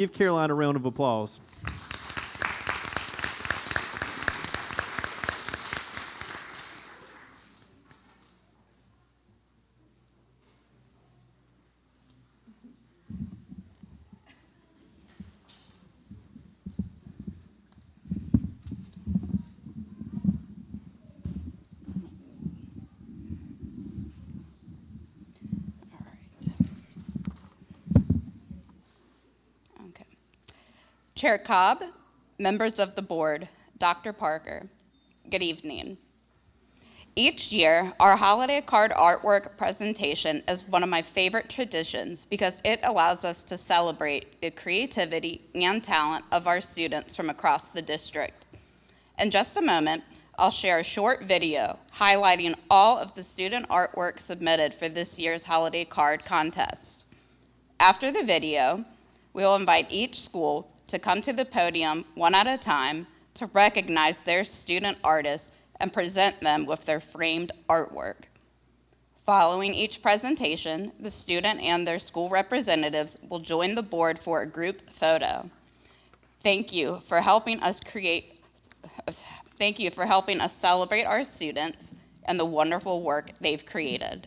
Give Caroline a round of applause. Chair Cobb, members of the board, Dr. Parker, good evening. Each year, our holiday card artwork presentation is one of my favorite traditions because it allows us to celebrate the creativity and talent of our students from across the district. In just a moment, I'll share a short video highlighting all of the student artwork submitted for this year's holiday card contest. After the video, we will invite each school to come to the podium one at a time to recognize their student artists and present them with their framed artwork. Following each presentation, the student and their school representatives will join the board for a group photo. Thank you for helping us celebrate our students and the wonderful work they've created.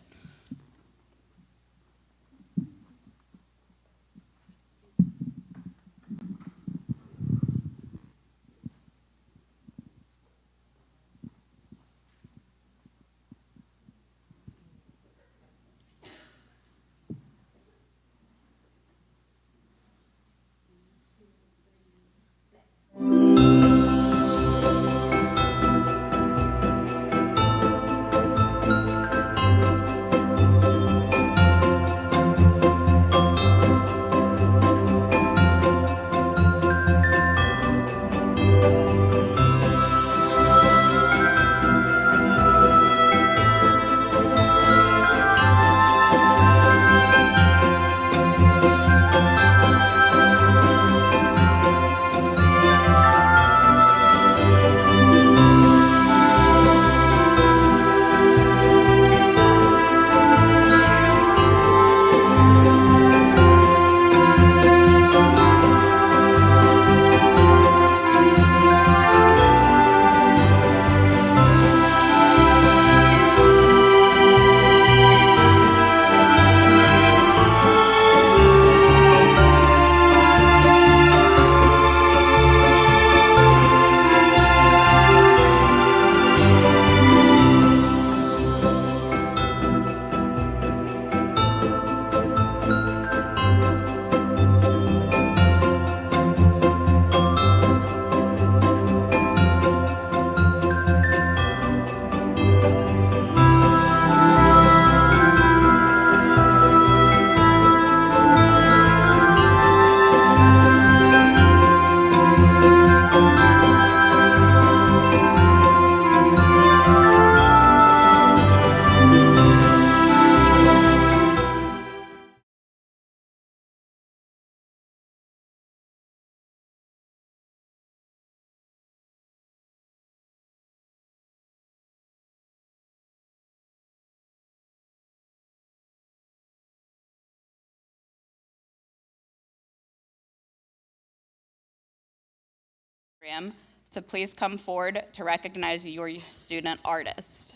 To please come forward to recognize your student artist.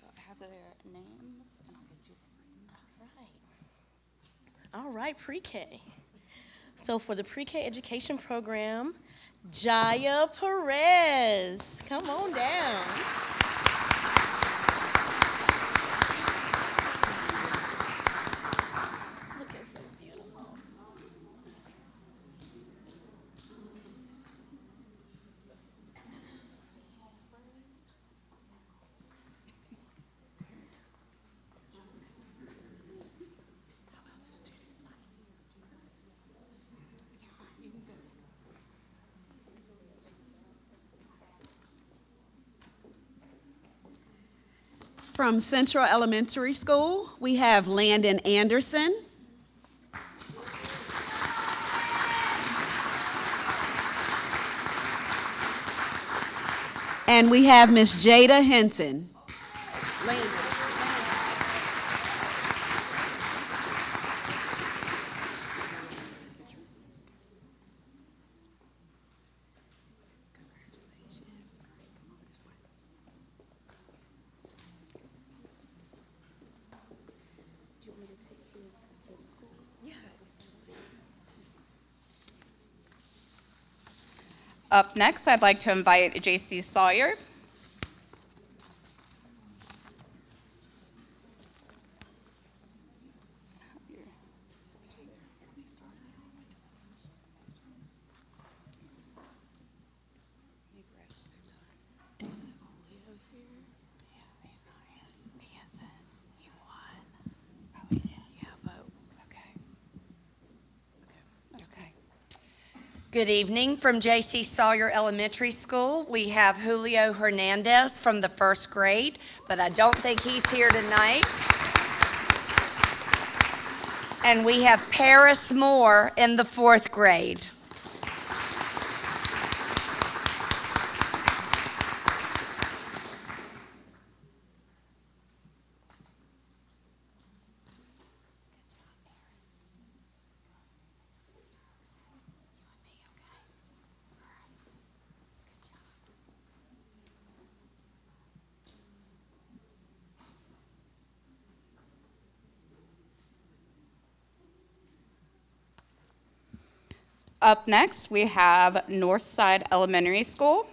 I have their names, and I'll get you. All right, pre-K. So for the pre-K education program, Jaya Perez, come on down. Looking so beautiful. From Central Elementary School, we have Landon Anderson. And we have Miss Jada Henson. Up next, I'd like to invite J.C. Sawyer. Good evening from J.C. Sawyer Elementary School. We have Julio Hernandez from the first grade, but I don't think he's here tonight. And we have Paris Moore in the fourth grade. Up next, we have Northside Elementary School.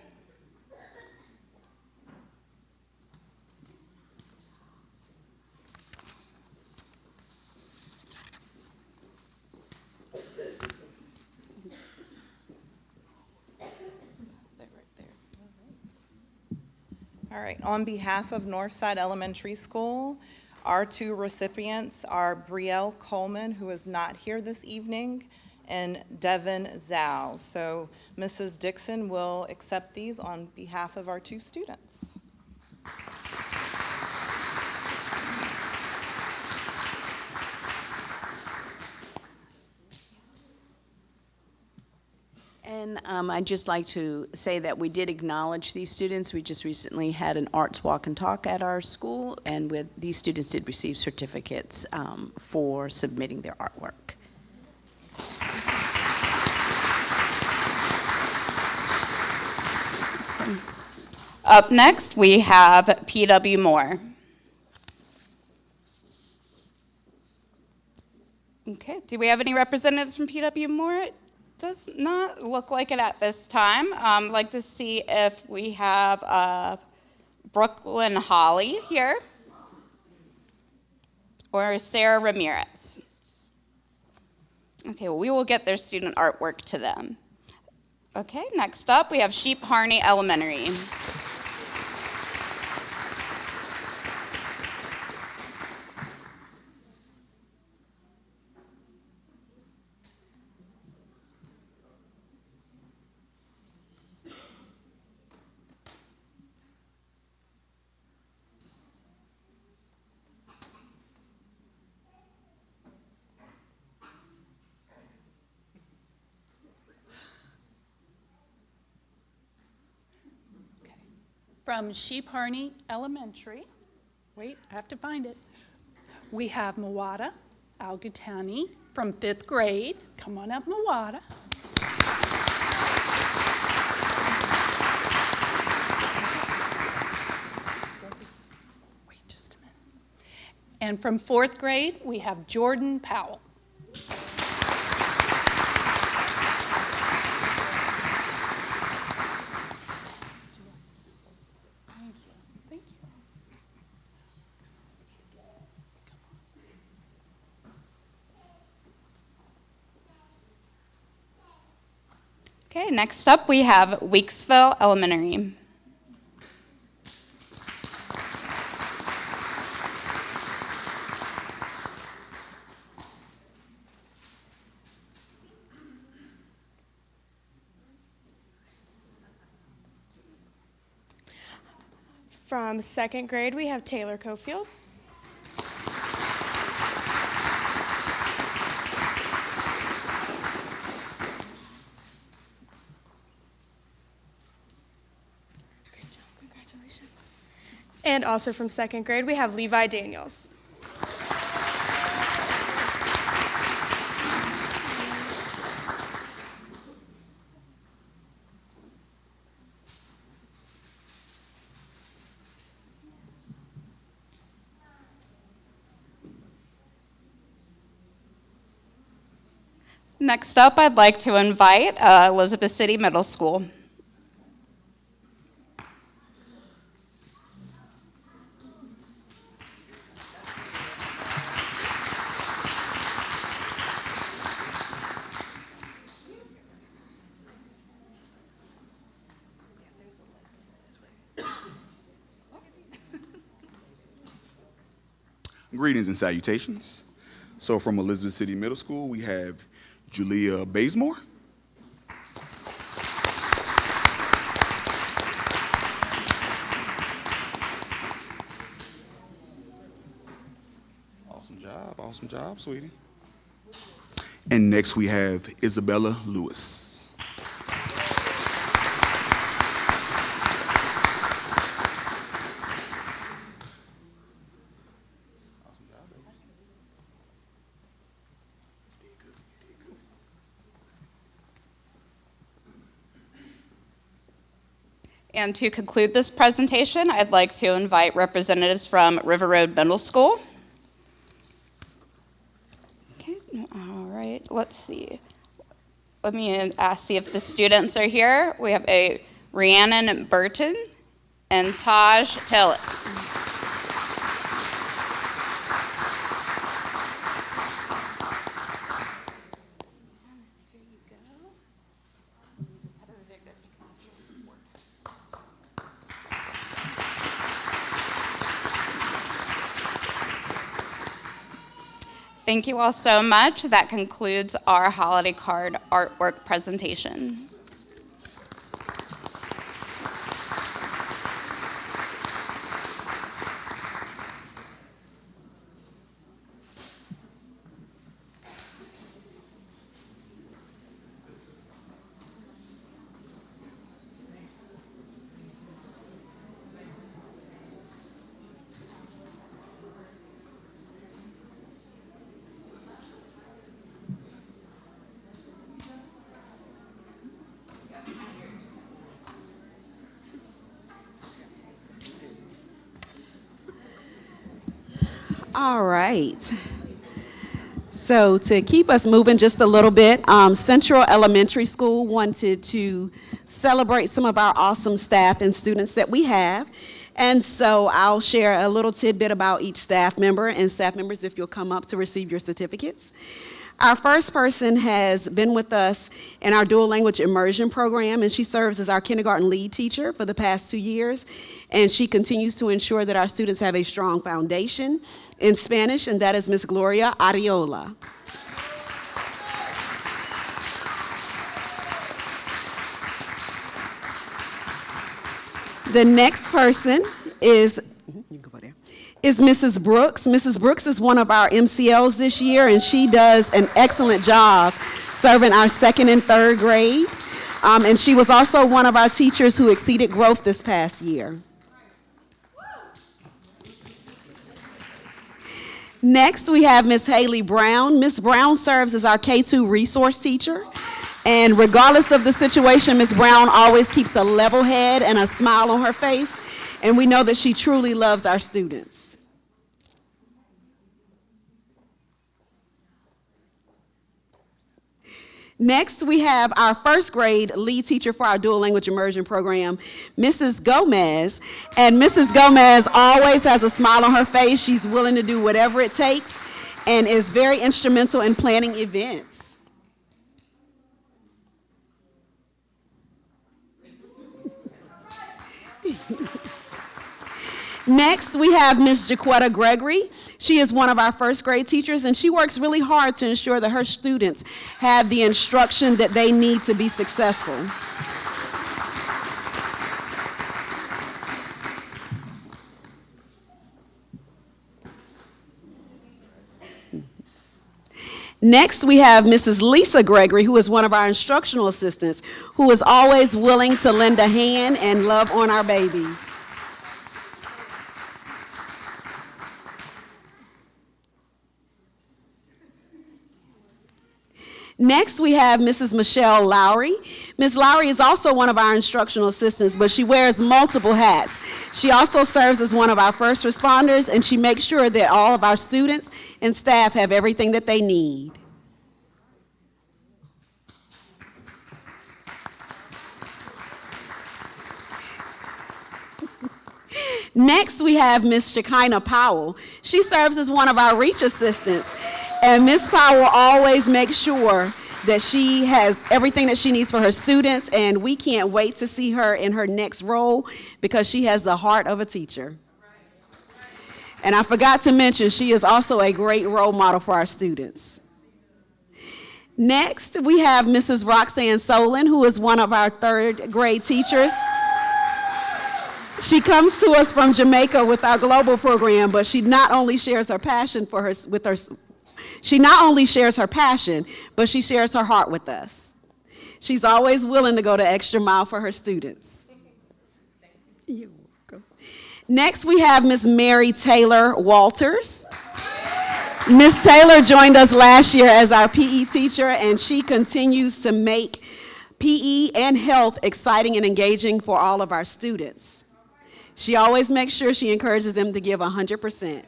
All right, on behalf of Northside Elementary School, our two recipients are Brielle Coleman, who is not here this evening, and Devin Zhao. So Mrs. Dixon will accept these on behalf of our two students. And I'd just like to say that we did acknowledge these students. We just recently had an arts walk and talk at our school, and these students did receive certificates for submitting their artwork. Up next, we have P.W. Moore. Okay, do we have any representatives from P.W. Moore? It does not look like it at this time. I'd like to see if we have Brooklyn Holly here or Sarah Ramirez. Okay, well, we will get their student artwork to them. Okay, next up, we have Sheep Harney Elementary. From Sheep Harney Elementary, wait, I have to find it. We have Mawada Al-Gutani from 5th grade. Come on up, Mawada. Wait just a minute. And from 4th grade, we have Jordan Powell. Okay, next up we have Weeksville Elementary. From 2nd grade, we have Taylor Cofield. And also from second grade, we have Levi Daniels. Next up, I'd like to invite Elizabeth City Middle School. Greetings and salutations. So from Elizabeth City Middle School, we have Julia Bazemore. Awesome job, sweetie. And next we have Isabella Lewis. And to conclude this presentation, I'd like to invite representatives from River Road Middle School. Okay, all right, let's see. Let me see if the students are here. We have a Rhiannon Burton and Taj Tillett. Thank you all so much. That concludes our holiday card artwork presentation. All right. So to keep us moving just a little bit, Central Elementary School wanted to celebrate some of our awesome staff and students that we have. And so I'll share a little tidbit about each staff member, and staff members, if you'll come up to receive your certificates. Our first person has been with us in our dual language immersion program, and she serves as our kindergarten lead teacher for the past 2 years. And she continues to ensure that our students have a strong foundation in Spanish, and that is Miss Gloria Ariola. The next person is Mrs. Brooks. Mrs. Brooks is one of our MCLs this year, and she does an excellent job serving our second and third grade. And she was also one of our teachers who exceeded growth this past year. Next, we have Miss Haley Brown. Miss Brown serves as our K2 resource teacher. And regardless of the situation, Miss Brown always keeps a level head and a smile on her face. And we know that she truly loves our students. Next, we have our first grade lead teacher for our dual language immersion program, Mrs. Gomez. And Mrs. Gomez always has a smile on her face. She's willing to do whatever it takes and is very instrumental in planning events. Next, we have Miss Jaquetta Gregory. She is one of our first grade teachers, and she works really hard to ensure that her students have the instruction that they need to be successful. Next, we have Mrs. Lisa Gregory, who is one of our instructional assistants, who is always willing to lend a hand and love on our babies. Next, we have Mrs. Michelle Lowry. Ms. Lowry is also one of our instructional assistants, but she wears multiple hats. She also serves as one of our first responders, and she makes sure that all of our students and staff have everything that they need. Next, we have Ms. Shekinah Powell. She serves as one of our reach assistants, and Ms. Powell always makes sure that she has everything that she needs for her students, and we can't wait to see her in her next role because she has the heart of a teacher. And I forgot to mention, she is also a great role model for our students. Next, we have Mrs. Roxanne Solon, who is one of our third grade teachers. She comes to us from Jamaica with our global program, but she not only shares her passion she not only shares her passion, but she shares her heart with us. She's always willing to go the extra mile for her students. You're welcome. Next, we have Ms. Mary Taylor Walters. Ms. Taylor joined us last year as our PE teacher, and she continues to make PE and health exciting and engaging for all of our students. She always makes sure she encourages them to give 100%.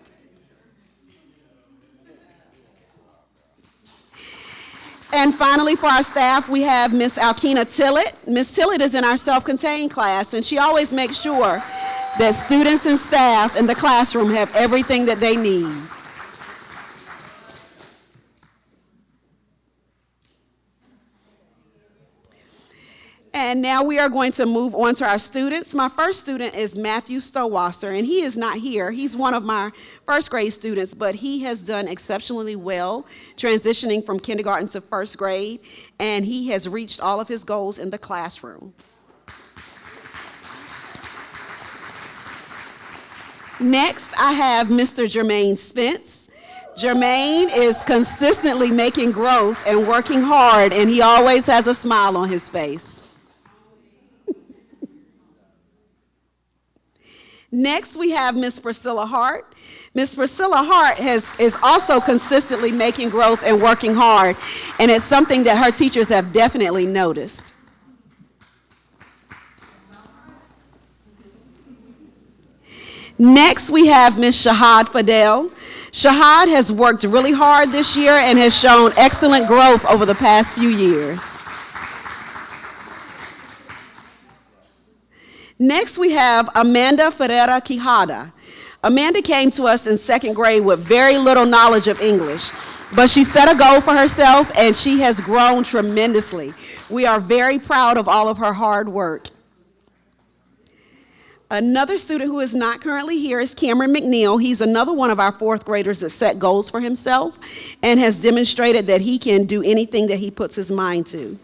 And finally, for our staff, we have Ms. Alkina Tillett. Ms. Tillett is in our self-contained class, and she always makes sure that students and staff in the classroom have everything that they need. And now we are going to move on to our students. My first student is Matthew Stowasser, and he is not here. He's one of my first grade students, but he has done exceptionally well transitioning from kindergarten to first grade, and he has reached all of his goals in the classroom. Next, I have Mr. Jermaine Spence. Jermaine is consistently making growth and working hard, and he always has a smile on his face. Next, we have Ms. Priscilla Hart. Ms. Priscilla Hart is also consistently making growth and working hard, and it's something that her teachers have definitely noticed. Next, we have Ms. Shahad Fadel. Shahad has worked really hard this year and has shown excellent growth over the past few years. Next, we have Amanda Ferreira Quijada. Amanda came to us in second grade with very little knowledge of English, but she set a goal for herself and she has grown tremendously. We are very proud of all of her hard work. Another student who is not currently here is Cameron McNeil. He's another one of our fourth graders that set goals for himself and has demonstrated that he can do anything that he puts his mind to.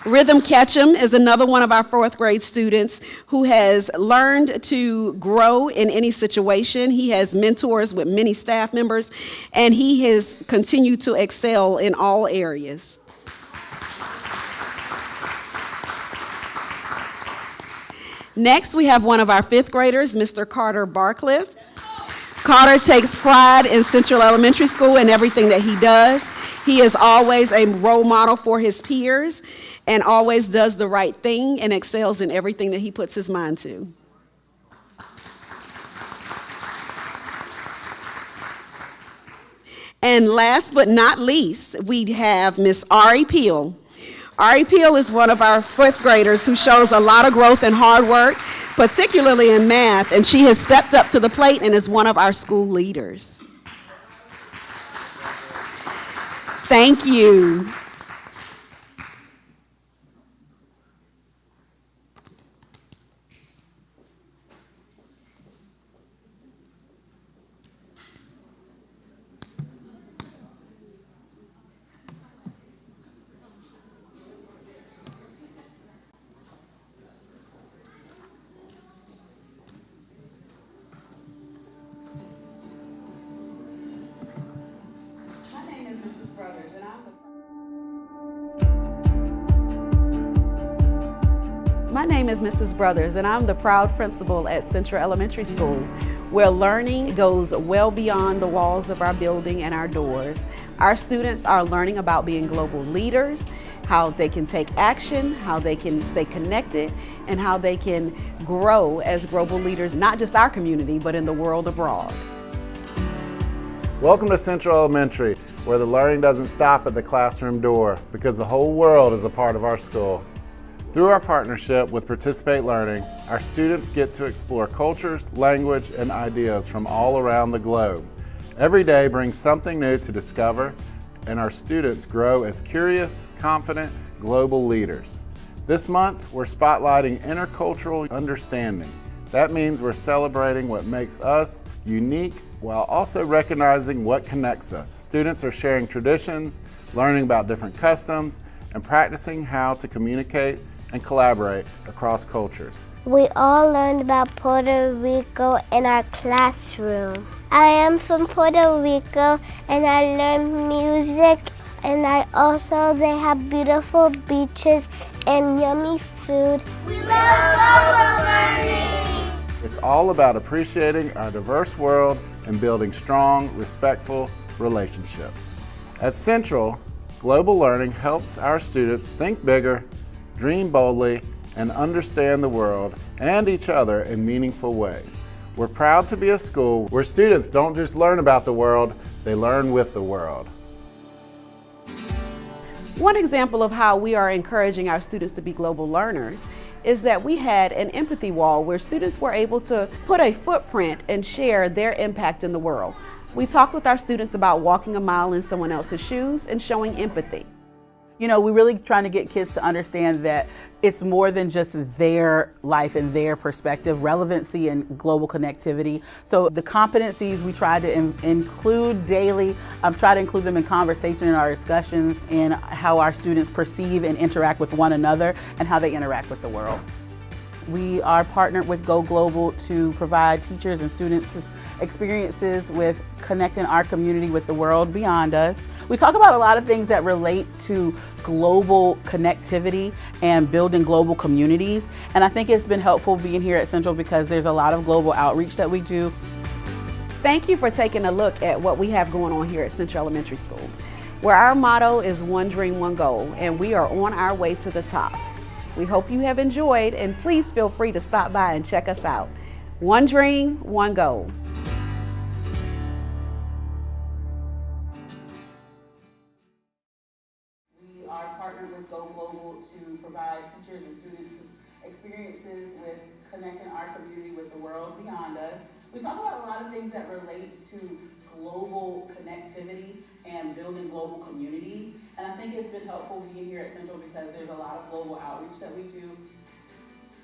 Rhythm Ketchum is another one of our fourth grade students who has learned to grow in any situation. He has mentors with many staff members, and he has continued to excel in all areas. Next, we have one of our fifth graders, Mr. Carter Barcliffe. Carter takes pride in Central Elementary School and everything that he does. He is always a role model for his peers and always does the right thing and excels in everything that he puts his mind to. And last but not least, we have Miss Ari Peel. Ari Peel is one of our fifth graders who shows a lot of growth and hard work, particularly in math, and she has stepped up to the plate and is one of our school leaders. Thank you. My name is Mrs. Brothers, and I'm the proud principal at Central Elementary School. where learning goes well beyond the walls of our building and our doors. Our students are learning about being global leaders, how they can take action, how they can stay connected, and how they can grow as global leaders, not just our community, but in the world abroad. Welcome to Central Elementary, where the learning doesn't stop at the classroom door, because the whole world is a part of our school. Through our partnership with Participate Learning, our students get to explore cultures, language, and ideas from all around the globe. Every day brings something new to discover, and our students grow as curious, confident, global leaders. This month, we're spotlighting intercultural understanding. That means we're celebrating what makes us unique while also recognizing what connects us. Students are sharing traditions, learning about different customs, and practicing how to communicate and collaborate across cultures. We all learned about Puerto Rico in our classroom. I am from Puerto Rico and I learned music, and they have beautiful beaches and yummy food. We love global learning! It's all about appreciating our diverse world and building strong, respectful relationships. At Central, global learning helps our students think bigger, dream boldly, and understand the world and each other in meaningful ways. We're proud to be a school where students don't just learn about the world, they learn with the world. One example of how we are encouraging our students to be global learners is that we had an empathy wall where students were able to put a footprint and share their impact in the world. We talked with our students about walking a mile in someone else's shoes and showing empathy. You know, we're really trying to get kids to understand that it's more than just their life and their perspective, relevancy and global connectivity. So the competencies we try to include daily, try to include them in conversation in our discussions, and how our students perceive and interact with one another and how they interact with the world. We are partnered with Go Global to provide teachers and students experiences with connecting our community with the world beyond us. We talk about a lot of things that relate to global connectivity and building global communities. And I think it's been helpful being here at Central because there's a lot of global outreach that we do. Thank you for taking a look at what we have going on here at Central Elementary School, where our motto is one dream, one goal, and we are on our way to the top. We hope you have enjoyed, and please feel free to stop by and check us out. One dream, one goal. We are partnered with Go Global to provide teachers and students experiences with connecting our community with the world beyond us. We talk about a lot of things that relate to global connectivity and building global communities. And I think it's been helpful being here at Central because there's a lot of global outreach that we do.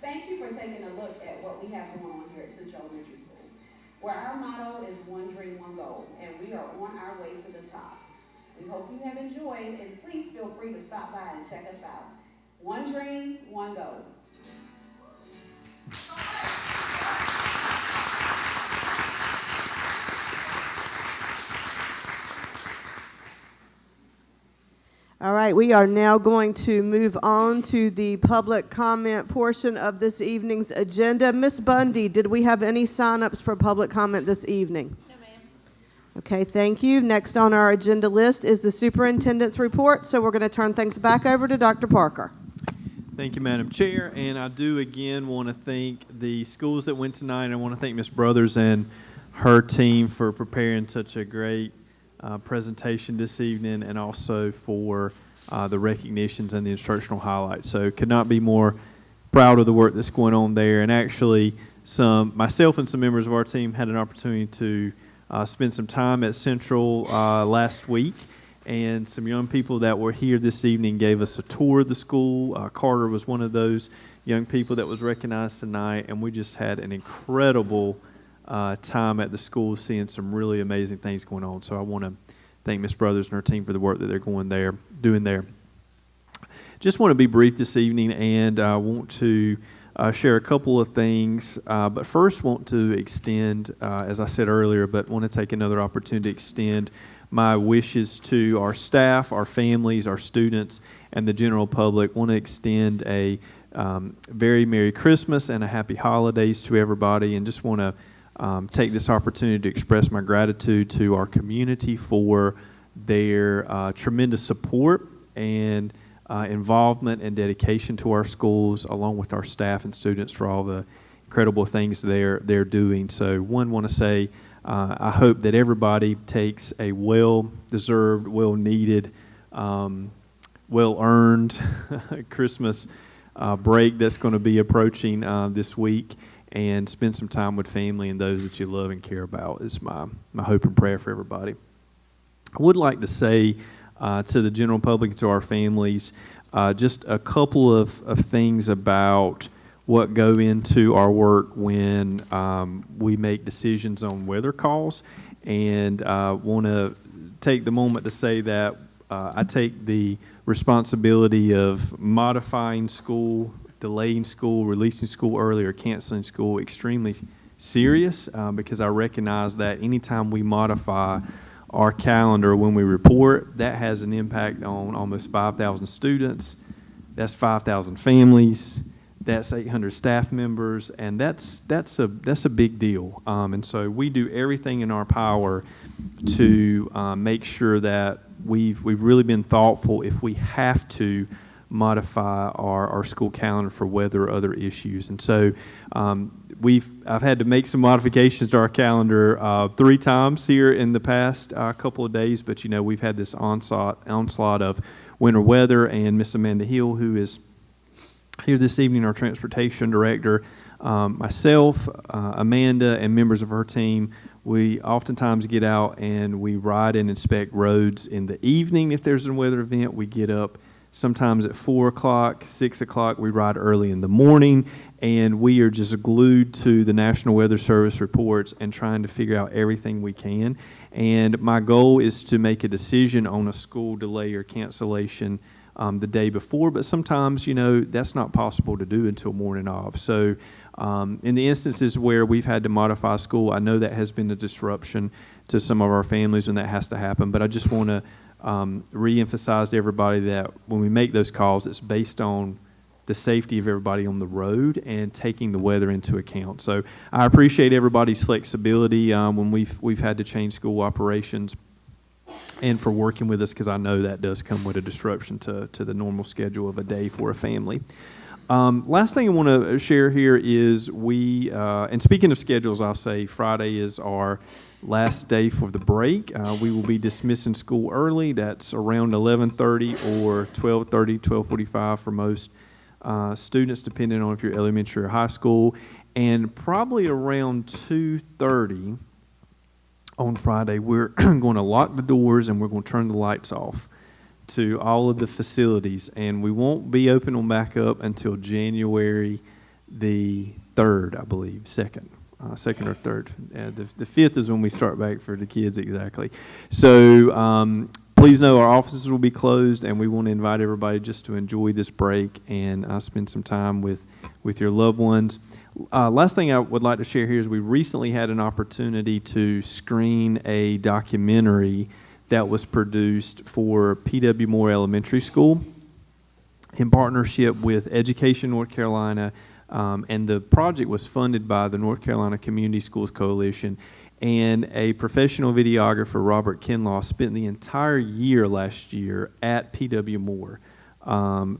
Thank you for taking a look at what we have going on here at Central Elementary School, where our motto is one dream, one goal, and we are on our way to the top. We hope you have enjoyed, and please feel free to stop by and check us out. One dream, one goal. All right, we are now going to move on to the public comment portion of this evening's agenda. Ms. Bundy, did we have any sign-ups for public comment this evening? No, ma'am. Okay, thank you. Next on our agenda list is the superintendent's report, so we're going to turn things back over to Dr. Parker. Thank you, Madam Chair, and I do again want to thank the schools that went tonight. I want to thank Ms. Brothers and her team for preparing such a great presentation this evening, and also for the recognitions and the instructional highlights. So could not be more proud of the work that's going on there. And actually, myself and some members of our team had an opportunity to spend some time at Central last week, and some young people that were here this evening gave us a tour of the school. Carter was one of those young people that was recognized tonight, and we just had an incredible time at the school, seeing some really amazing things going on. So I want to thank Ms. Brothers and her team for the work that they're doing there. Just want to be brief this evening, and I want to share a couple of things. But first, want to extend, as I said earlier, but want to take another opportunity to extend my wishes to our staff, our families, our students, and the general public. Want to extend a very Merry Christmas and a Happy Holidays to everybody, and just want to take this opportunity to express my gratitude to our community for their tremendous support and involvement and dedication to our schools, along with our staff and students for all the incredible things they're doing. So want to say I hope that everybody takes a well-deserved, well-needed, well-earned Christmas break that's going to be approaching this week, and spend some time with family and those that you love and care about is my hope and prayer for everybody. I would like to say to the general public and to our families just a couple of things about what go into our work when we make decisions on weather calls, and want to take the moment to say that I take the responsibility of modifying school, delaying school, releasing school early, or canceling school extremely serious because I recognize that anytime we modify our calendar when we report, that has an impact on almost 5,000 students. That's 5,000 families. That's 800 staff members, and that's a big deal. And so we do everything in our power to make sure that we've really been thoughtful if we have to modify our school calendar for weather or other issues. And so I've had to make some modifications to our calendar 3 times here in the past couple of days, but we've had this onslaught of winter weather, and Miss Amanda Hill, who is here this evening, our transportation director, myself, Amanda, and members of her team, we oftentimes get out and we ride and inspect roads in the evening. If there's a weather event, we get up sometimes at 4 o'clock, 6 o'clock. We ride early in the morning, and we are just glued to the National Weather Service reports and trying to figure out everything we can. And my goal is to make a decision on a school delay or cancellation the day before, but sometimes, that's not possible to do until morning of. So in the instances where we've had to modify school, I know that has been a disruption to some of our families when that has to happen, but I just want to re-emphasize to everybody that when we make those calls, it's based on the safety of everybody on the road and taking the weather into account. So I appreciate everybody's flexibility when we've had to change school operations, and for working with us, because I know that does come with a disruption to the normal schedule of a day for a family. Last thing I want to share here is and speaking of schedules, I'll say Friday is our last day for the break. We will be dismissing school early. That's around 11:30 or 12:30, 12:45 for most students, depending on if you're elementary or high school, and probably around 2:30 on Friday, we're going to lock the doors and we're going to turn the lights off to all of the facilities, and we won't be open them back up until January the 3rd, I believe, 2nd or 3rd. The 5th is when we start back for the kids exactly. So please know our offices will be closed, and we want to invite everybody just to enjoy this break and spend some time with your loved ones. Last thing I would like to share here is we recently had an opportunity to screen a documentary that was produced for P.W. Moore Elementary School in partnership with Education North Carolina, and the project was funded by the North Carolina Community Schools Coalition, and a professional videographer, Robert Kinlaw, spent the entire year last year at P.W. Moore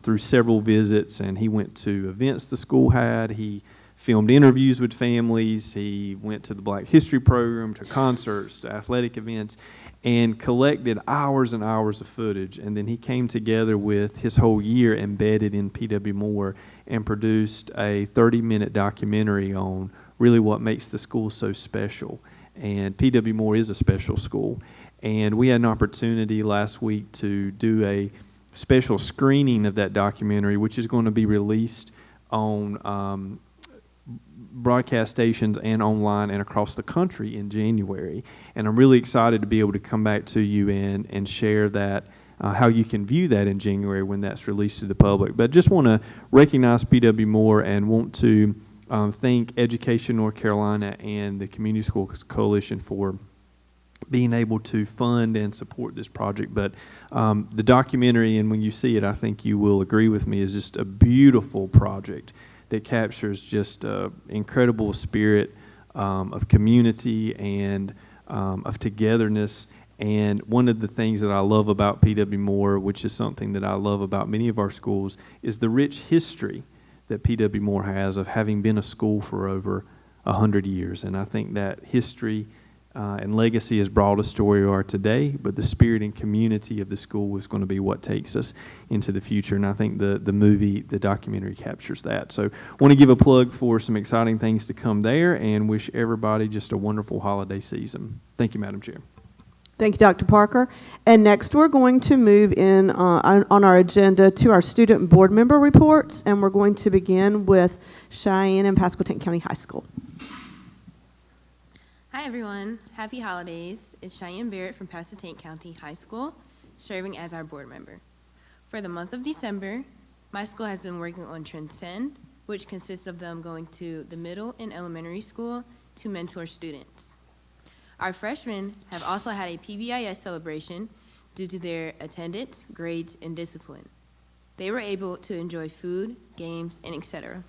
through several visits, and he went to events the school had. He filmed interviews with families. He went to the Black History program, to concerts, to athletic events, and collected hours and hours of footage. And then he came together with his whole year embedded in P.W. Moore and produced a 30-minute documentary on really what makes the school so special. And P.W. Moore is a special school. And we had an opportunity last week to do a special screening of that documentary, which is going to be released on broadcast stations and online and across the country in January. And I'm really excited to be able to come back to you and share that, how you can view that in January when that's released to the public. But just want to recognize P.W. Moore and want to thank Education North Carolina and the Community Schools Coalition for being able to fund and support this project. But the documentary, and when you see it, I think you will agree with me, is just a beautiful project that captures just incredible spirit of community and of togetherness. And one of the things that I love about P.W. Moore, which is something that I love about many of our schools, is the rich history that P.W. Moore has of having been a school for over 100 years. And I think that history and legacy has brought us to where we are today, but the spirit and community of the school is going to be what takes us into the future. And I think the documentary captures that. So I want to give a plug for some exciting things to come there and wish everybody just a wonderful holiday season. Thank you, Madam Chair. Thank you, Dr. Parker. And next, we're going to move in on our agenda to our student board member reports, and we're going to begin with Cheyenne and Pasquotank County High School. Hi, everyone. Happy holidays. It's Cheyenne Barrett from Pasquotank County High School, serving as our board member. For the month of December, my school has been working on Transcend, which consists of them going to the middle and elementary school to mentor students. Our freshmen have also had a PBIS celebration due to their attendance, grades, and discipline. They were able to enjoy food, games, and etc.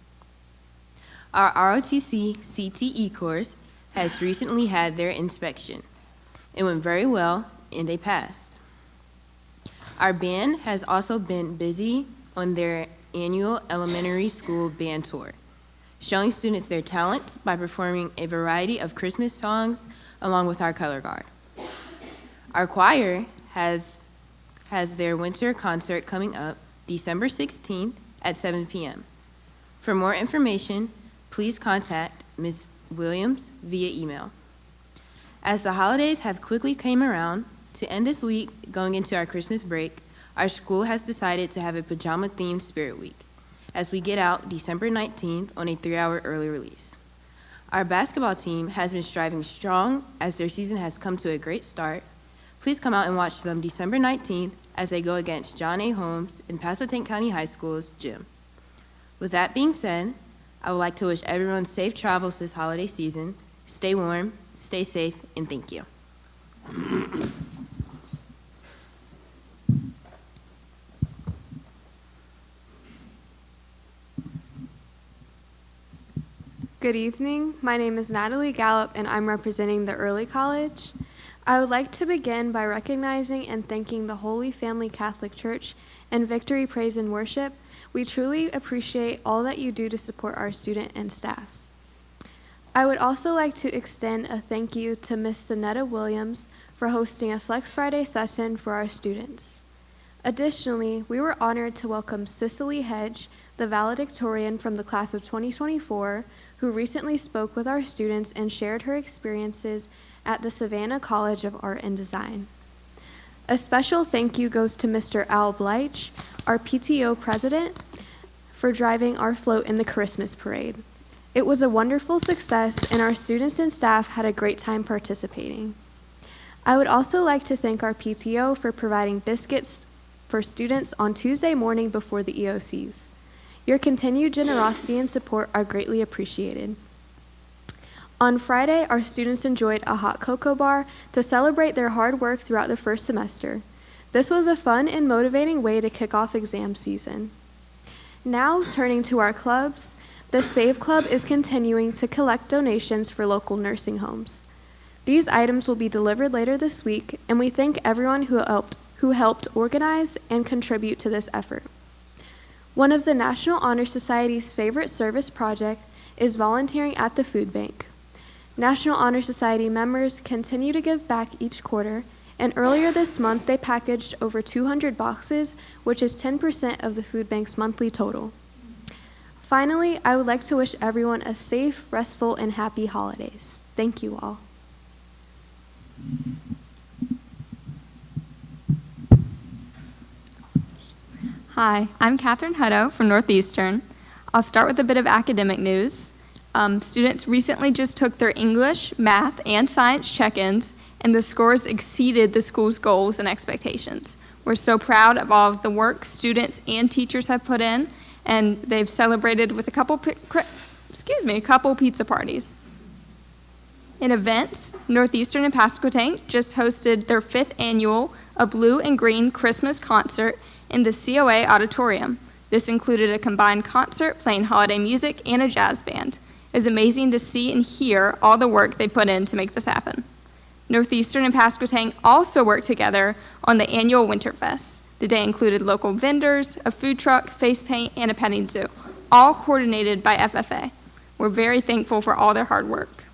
Our ROTC CTE course has recently had their inspection. It went very well, and they passed. Our band has also been busy on their annual elementary school band tour, showing students their talents by performing a variety of Christmas songs along with our color guard. Our choir has their winter concert coming up December 16th at 7 p.m. For more information, please contact Ms. Williams via email. As the holidays have quickly came around, to end this week going into our Christmas break, our school has decided to have a pajama-themed Spirit Week as we get out December 19th on a 3-hour early release. Our basketball team has been striving strong as their season has come to a great start. Please come out and watch them December 19th as they go against John A. Holmes in Pasquotank County High School's gym. With that being said, I would like to wish everyone safe travels this holiday season. Stay warm, stay safe, and thank you. Good evening. My name is Natalie Gallup, and I'm representing the Early College. I would like to begin by recognizing and thanking the Holy Family Catholic Church and Victory Praise and Worship. We truly appreciate all that you do to support our student and staffs. I would also like to extend a thank you to Ms. Sonetta Williams for hosting a Flex Friday session for our students. Additionally, we were honored to welcome Cicely Hedge, the valedictorian from the class of 2024, who recently spoke with our students and shared her experiences at the Savannah College of Art and Design. A special thank you goes to Mr. Al Bleich, our PTO president, for driving our float in the Christmas parade. It was a wonderful success, and our students and staff had a great time participating. I would also like to thank our PTO for providing biscuits for students on Tuesday morning before the EOCs. Your continued generosity and support are greatly appreciated. On Friday, our students enjoyed a hot cocoa bar to celebrate their hard work throughout the first semester. This was a fun and motivating way to kick off exam season. Now, turning to our clubs, the Save Club is continuing to collect donations for local nursing homes. These items will be delivered later this week, and we thank everyone who helped organize and contribute to this effort. One of the National Honor Society's favorite service project is volunteering at the food bank. National Honor Society members continue to give back each quarter, and earlier this month they packaged over 200 boxes, which is 10% of the food bank's monthly total. Finally, I would like to wish everyone a safe, restful, and happy holidays. Thank you all. Hi, I'm Catherine Hutto from Northeastern. I'll start with a bit of academic news. Students recently just took their English, math, and science check-ins, and the scores exceeded the school's goals and expectations. We're so proud of all of the work students and teachers have put in, and they've celebrated with a couple pizza parties. In events, Northeastern and Pasquotank just hosted their 5th annual A Blue and Green Christmas concert in the COA auditorium. This included a combined concert playing holiday music and a jazz band. It's amazing to see and hear all the work they put in to make this happen. Northeastern and Pasquotank also worked together on the annual Winterfest. The day included local vendors, a food truck, face paint, and a petting zoo, all coordinated by FFA. We're very thankful for all their hard work.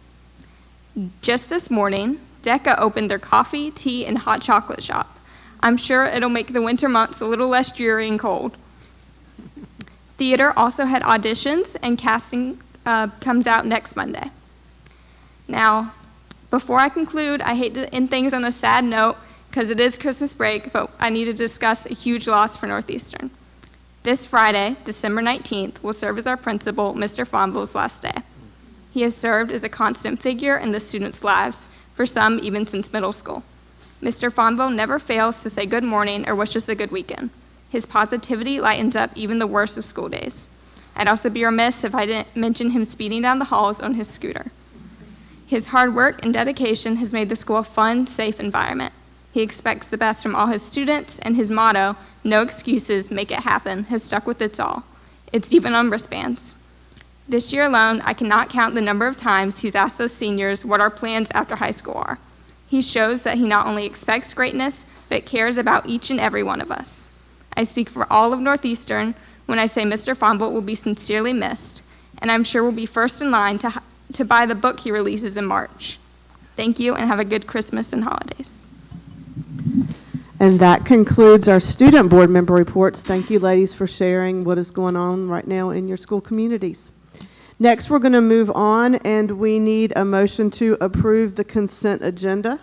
Just this morning, DECA opened their coffee, tea, and hot chocolate shop. I'm sure it'll make the winter months a little less dreary and cold. Theater also had auditions, and casting comes out next Monday. Now, before I conclude, I hate to end things on a sad note because it is Christmas break, but I need to discuss a huge loss for Northeastern. This Friday, December 19th, will serve as our principal, Mr. Fonville's last day. He has served as a constant figure in the students' lives, for some even since middle school. Mr. Fonville never fails to say good morning or wish us a good weekend. His positivity lightens up even the worst of school days. I'd also be remiss if I didn't mention him speeding down the halls on his scooter. His hard work and dedication has made the school a fun, safe environment. He expects the best from all his students, and his motto, "No excuses, make it happen," has stuck with us all. It's even on wristbands. This year alone, I cannot count the number of times he's asked us seniors what our plans after high school are. He shows that he not only expects greatness, but cares about each and every one of us. I speak for all of Northeastern when I say Mr. Fonville will be sincerely missed, and I'm sure will be first in line to buy the book he releases in March. Thank you, and have a good Christmas and holidays. And that concludes our student board member reports. Thank you, ladies, for sharing what is going on right now in your school communities. Next, we're going to move on, and we need a motion to approve the consent agenda.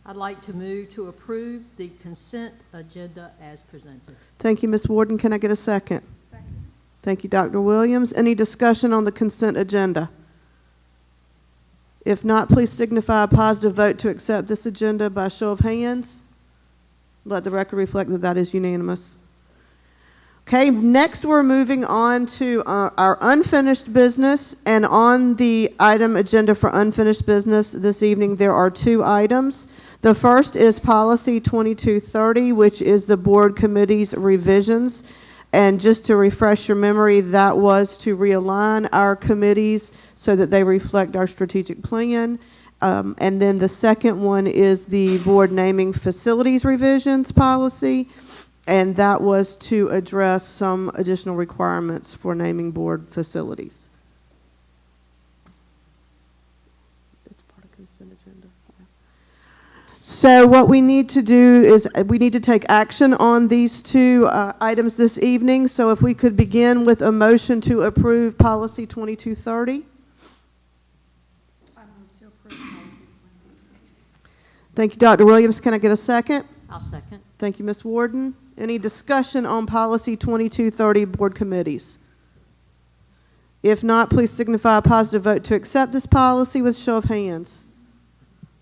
I'd like to move to approve the consent agenda as presented. Thank you, Ms. Warden. Can I get a second? Second. Thank you, Dr. Williams. Any discussion on the consent agenda? If not, please signify a positive vote to accept this agenda by show of hands. Let the record reflect that that is unanimous. Okay, next we're moving on to our unfinished business, and on the item agenda for unfinished business this evening, there are two items. The first is Policy 2230, which is the board committee's revisions. And just to refresh your memory, that was to realign our committees so that they reflect our strategic plan. And then the second one is the board naming facilities revisions policy. And that was to address some additional requirements for naming board facilities. It's part of consent agenda. So what we need to do is we need to take action on these two items this evening. So if we could begin with a motion to approve Policy 2230. I move to approve Policy 2230. Thank you, Dr. Williams. Can I get a second? I'll second. Thank you, Ms. Warden. Any discussion on Policy 2230 board committees? If not, please signify a positive vote to accept this policy with show of hands.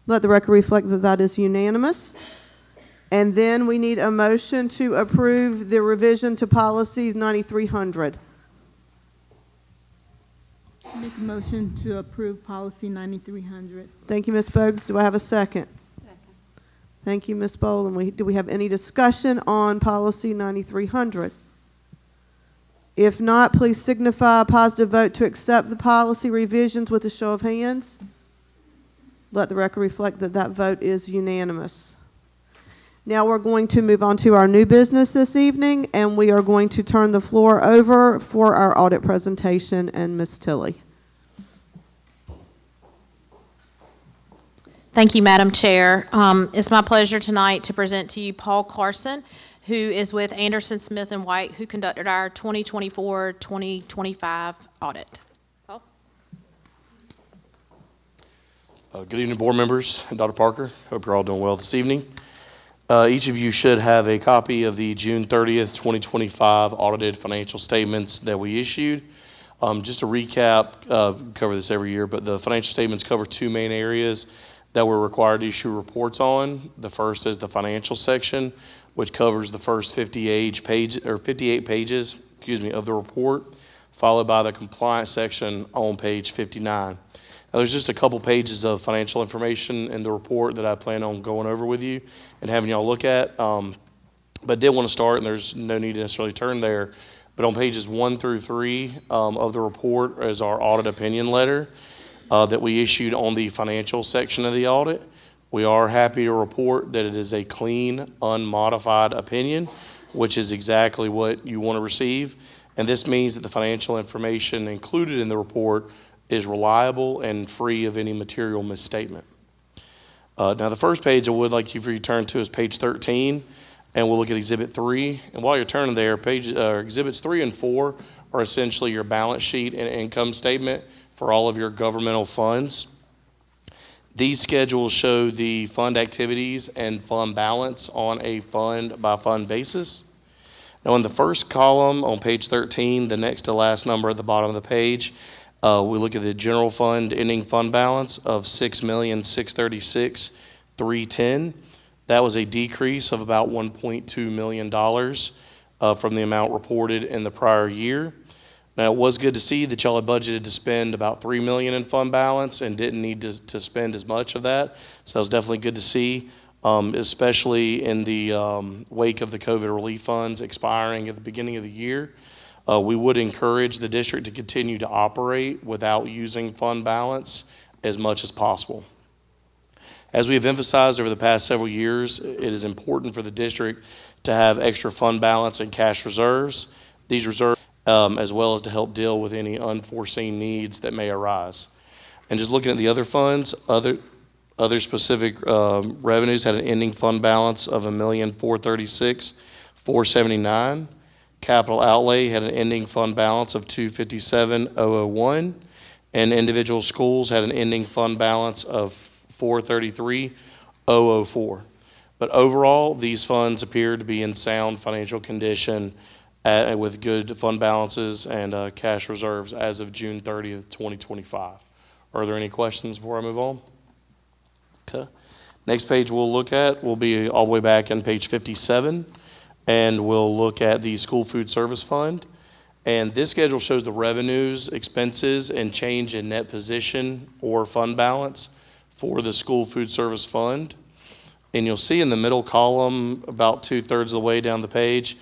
Let the record reflect that that is unanimous. And then we need a motion to approve the revision to Policy 9300. Make a motion to approve Policy 9300. Thank you, Ms. Bogues. Do I have a second? Thank you, Ms. Boland. Do we have any discussion on Policy 9300? If not, please signify a positive vote to accept the policy revisions with a show of hands. Let the record reflect that that vote is unanimous. Now we're going to move on to our new business this evening, and we are going to turn the floor over for our audit presentation and Ms. Tilley. Thank you, Madam Chair. It's my pleasure tonight to present to you Paul Carson, who is with Anderson, Smith & White, who conducted our 2024-2025 audit. Paul? Good evening, board members and Dr. Parker. Hope you're all doing well this evening. Each of you should have a copy of the June 30th, 2025 audited financial statements that we issued. Just to recap, cover this every year, but the financial statements cover two main areas that we're required to issue reports on. The first is the financial section, which covers the first 58 pages of the report, followed by the compliance section on page 59. Now, there's just a couple pages of financial information in the report that I plan on going over with you and having y'all look at. But I did want to start, and there's no need to necessarily turn there, but But on pages 1 through 3 of the report is our audit opinion letter that we issued on the financial section of the audit. We are happy to report that it is a clean, unmodified opinion, which is exactly what you want to receive. And this means that the financial information included in the report is reliable and free of any material misstatement. Now, the first page I would like you to turn to is page 13, and we'll look at Exhibit 3. And while you're turning there, Exhibits 3 and 4 are essentially your balance sheet and income statement for all of your governmental funds. These schedules show the fund activities and fund balance on a fund-by-fund basis. Now, in the first column on page 13, the next to last number at the bottom of the page, we look at the general fund ending fund balance of $6,636,310. That was a decrease of about $1.2 million from the amount reported in the prior year. Now, it was good to see that y'all had budgeted to spend about $3 million in fund balance and didn't need to spend as much of that. So that was definitely good to see, especially in the wake of the COVID relief funds expiring at the beginning of the year. We would encourage the district to continue to operate without using fund balance as much as possible. As we have emphasized over the past several years, it is important for the district to have extra fund balance and cash reserves. These reserves, as well as to help deal with any unforeseen needs that may arise. And just looking at the other funds, other specific revenues had an ending fund balance of $1,436,479. Capital outlay had an ending fund balance of $257,001, and individual schools had an ending fund balance of $433,004. But overall, these funds appear to be in sound financial condition with good fund balances and cash reserves as of June 30th, 2025. Are there any questions before I move on? Okay. Next page we'll look at will be all the way back on page 57. And we'll look at the School Food Service Fund. And this schedule shows the revenues, expenses, and change in net position or fund balance for the School Food Service Fund. And you'll see in the middle column, about 2/3 of the way down the page,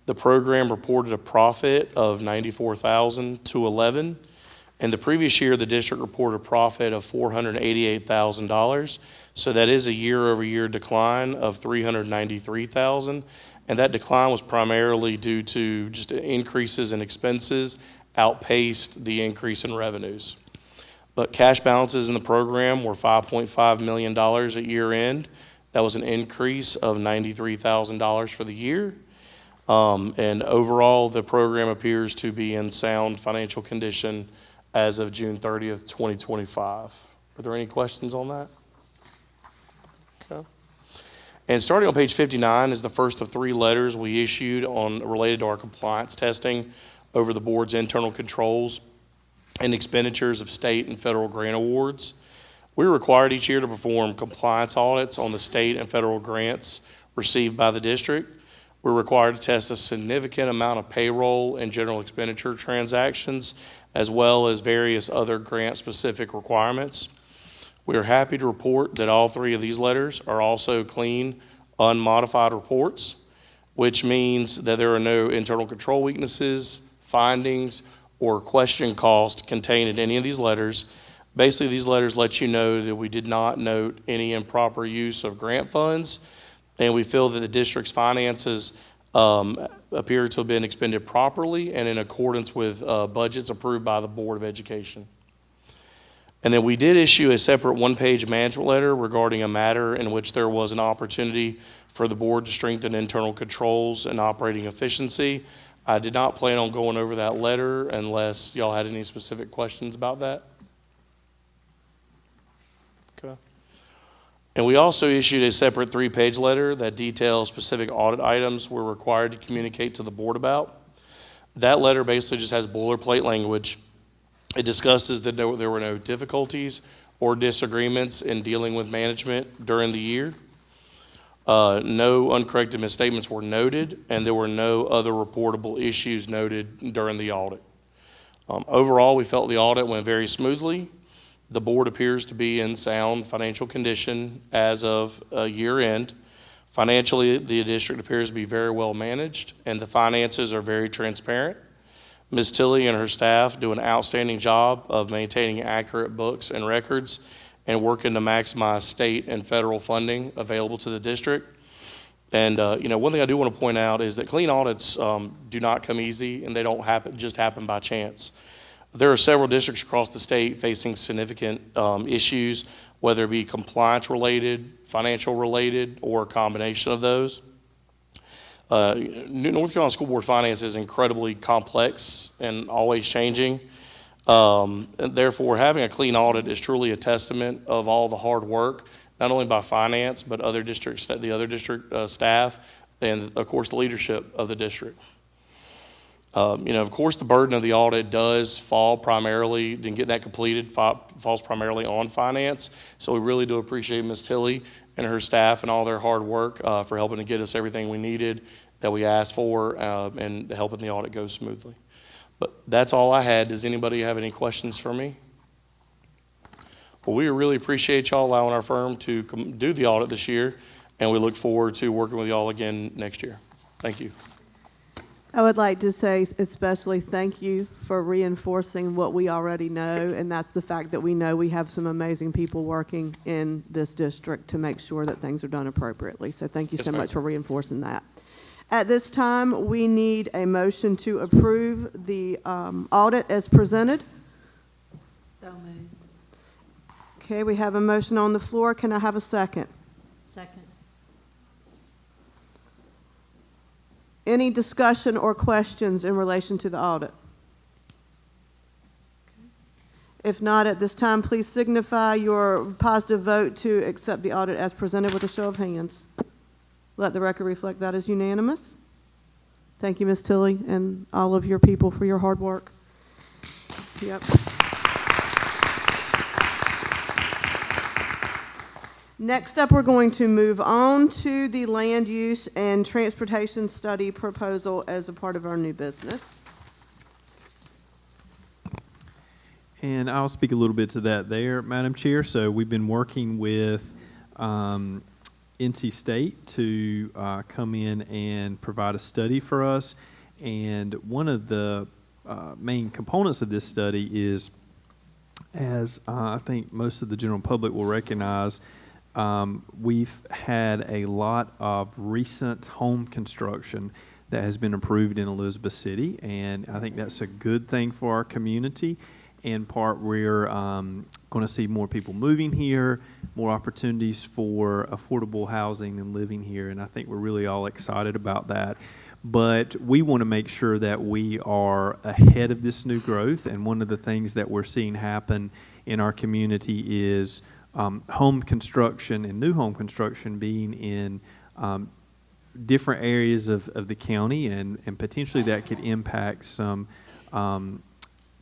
the program reported a profit of $94,211. And the previous year, the district reported a profit of $488,000. So that is a year-over-year decline of $393,000. And that decline was primarily due to just increases in expenses outpaced the increase in revenues. But cash balances in the program were $5.5 million at year end. That was an increase of $93,000 for the year. And overall, the program appears to be in sound financial condition as of June 30th, 2025. Are there any questions on that? Okay. And starting on page 59 is the first of 3 letters we issued related to our compliance testing over the board's internal controls and expenditures of state and federal grant awards. We're required each year to perform compliance audits on the state and federal grants received by the district. We're required to test a significant amount of payroll and general expenditure transactions, as well as various other grant-specific requirements. We are happy to report that all 3 of these letters are also clean, unmodified reports, which means that there are no internal control weaknesses, findings, or question costs contained in any of these letters. Basically, these letters let you know that we did not note any improper use of grant funds, and we feel that the district's finances appear to have been expended properly and in accordance with budgets approved by the Board of Education. And then we did issue a separate 1-page management letter regarding a matter in which there was an opportunity for the board to strengthen internal controls and operating efficiency. I did not plan on going over that letter unless y'all had any specific questions about that. Okay. And we also issued a separate 3-page letter that details specific audit items we're required to communicate to the board about. That letter basically just has boilerplate language. It discusses that there were no difficulties or disagreements in dealing with management during the year. No uncorrected misstatements were noted, and there were no other reportable issues noted during the audit. Overall, we felt the audit went very smoothly. The board appears to be in sound financial condition as of year end. Financially, the district appears to be very well managed, and the finances are very transparent. Ms. Tilley and her staff do an outstanding job of maintaining accurate books and records and working to maximize state and federal funding available to the district. And one thing I do want to point out is that clean audits do not come easy, and they don't just happen by chance. There are several districts across the state facing significant issues, whether it be compliance related, financial related, or a combination of those. North Carolina School Board finance is incredibly complex and always changing. And therefore, having a clean audit is truly a testament of all the hard work, not only by finance, but other districts, the other district staff, and of course the leadership of the district. Of course, the burden of the audit does fall primarily, and get that completed, falls primarily on finance. So we really do appreciate Ms. Tilley and her staff and all their hard work for helping to get us everything we needed that we asked for and helping the audit go smoothly. But that's all I had. Does anybody have any questions for me? Well, we really appreciate y'all allowing our firm to do the audit this year, and we look forward to working with y'all again next year. Thank you. I would like to say especially thank you for reinforcing what we already know, and that's the fact that we know we have some amazing people working in this district to make sure that things are done appropriately. So thank you so much for reinforcing that. At this time, we need a motion to approve the audit as presented. So moved. Okay, we have a motion on the floor. Can I have a second? Second. Any discussion or questions in relation to the audit? If not, at this time, please signify your positive vote to accept the audit as presented with a show of hands. Let the record reflect that is unanimous. Thank you, Ms. Tilley, and all of your people for your hard work. Yep. Next up, we're going to move on to the land use and transportation study proposal as a part of our new business. And I'll speak a little bit to that there, Madam Chair. So we've been working with NC State to come in and provide a study for us. And one of the main components of this study is, as I think most of the general public will recognize, we've had a lot of recent home construction that has been approved in Elizabeth City, and I think that's a good thing for our community. In part, we're going to see more people moving here, more opportunities for affordable housing and living here, and I think we're really all excited about that. But we want to make sure that we are ahead of this new growth, and one of the things that we're seeing happen in our community is home construction and new home construction being in different areas of the county, and potentially that could impact some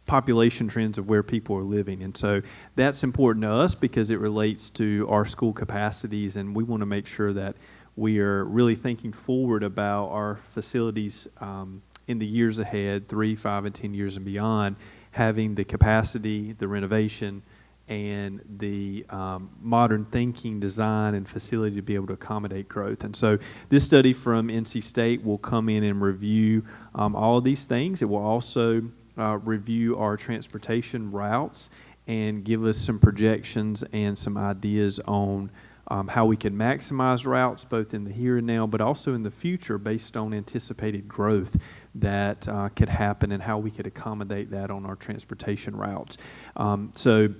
population trends of where people are living. And so that's important to us because it relates to our school capacities, and we want to make sure that we are really thinking forward about our facilities in the years ahead, 3, 5, and 10 years and beyond, having the capacity, the renovation, and the modern thinking, design, and facility to be able to accommodate growth. And so this study from NC State will come in and review all of these things. It will also review our transportation routes and give us some projections and some ideas on how we can maximize routes both in the here and now, but also in the future based on anticipated growth that could happen and how we could accommodate that on our transportation routes. So